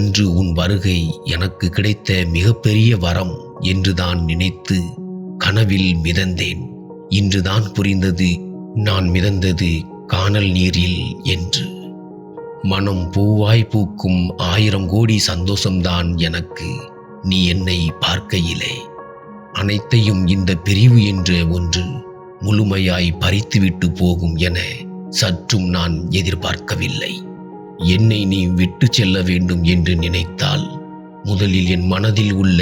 அன்று உன் வருகை எனக்கு கிடைத்த மிகப்பெரிய வரம் என்றுதான் நினைத்து கனவில் மிதந்தேன். இன்றுதான் புரிந்தது நான் மிதந்தது கானல் நீரில் என்று. மனம் பூவாய் பூக்கும் 1000 கோடி சந்தோஷம்தான் எனக்கு நீ என்னை பார்க்கையிலே. அனைத்தையும் இந்த பிரிவு என்ற ஒன்று முழுமையாய் பறித்துவிட்டு போகும் என சற்றும் நான் எதிர்பார்க்கவில்லை. என்னை நீ விட்டு செல்ல வேண்டும் என்று நினைத்தால் முதலில் என் மனதில் உள்ள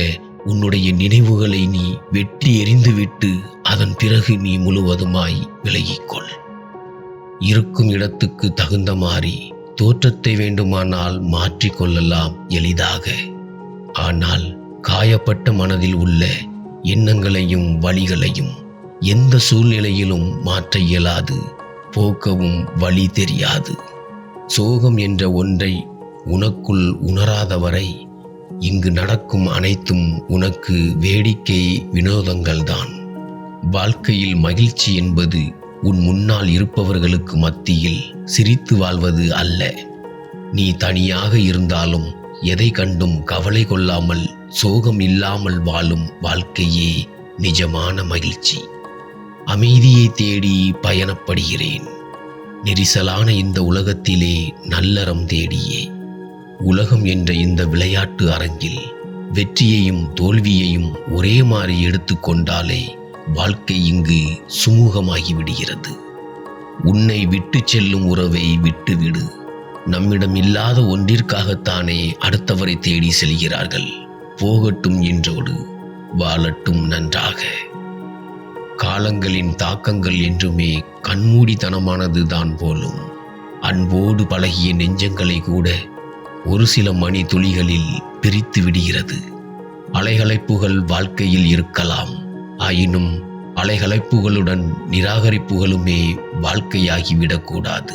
உன்னுடைய நினைவுகளை நீ வெட்டி எறிந்துவிட்டு அதன் பிறகு நீ முழுவதுமாய் விலகிக்கொள். இருக்கும் இடத்துக்கு தகுந்த மாதிரி தோற்றத்தை வேண்டுமானால் மாற்றிக்கொள்ளலாம் எளிதாக. ஆனால் காயப்பட்ட மனதில் உள்ள எண்ணங்களையும் வழிகளையும் எந்த சூழ்நிலையிலும் மாற்ற இயலாது, போக்கவும் வழி தெரியாது. சோகம் என்ற ஒன்றை உனக்குள் உணராதவரை இங்கு நடக்கும் அனைத்தும் உனக்கு வேடிக்கை வினோதங்கள்தான். வாழ்க்கையில் மகிழ்ச்சி என்பது உன் முன்னால் இருப்பவர்களுக்கு மத்தியில் சிரித்து வாழ்வது அல்ல. நீ தனியாக இருந்தாலும் எதை கண்டும் கவலை கொள்ளாமல் சோகம் இல்லாமல் வாழும் வாழ்க்கையே நிஜமான மகிழ்ச்சி. அமைதியை தேடி பயணப்படுகிறேன். நெரிசலான இந்த உலகத்திலே நல்லறம் தேடியே. உலகம் என்ற இந்த விளையாட்டு அரங்கில் வெற்றியையும் தோல்வியையும் ஒரே மாதிரி எடுத்துக்கொண்டாலே வாழ்க்கை இங்கு சுமூகமாகி விடுகிறது. உன்னை விட்டு செல்லும் உறவை விட்டுவிடு. நம்மிடம் இல்லாத ஒன்றிற்காகத்தானே அடுத்தவரை தேடி செல்கிறார்கள். போகட்டும் என்றோடு வாழட்டும் நன்றாக. காலங்களின் தாக்கங்கள் என்றுமே கண்மூடித்தனமானது தான் போலும். அன்போடு பழகிய நெஞ்சங்களை கூட ஒரு சில மணி துளிகளில் பிரித்து விடுகிறது. அலைகளைப்புகள் வாழ்க்கையில் இருக்கலாம். ஆயினும் அலைகளைப்புகளுடன் நிராகரிப்புகளுமே வாழ்க்கையாகிவிடக்கூடாது.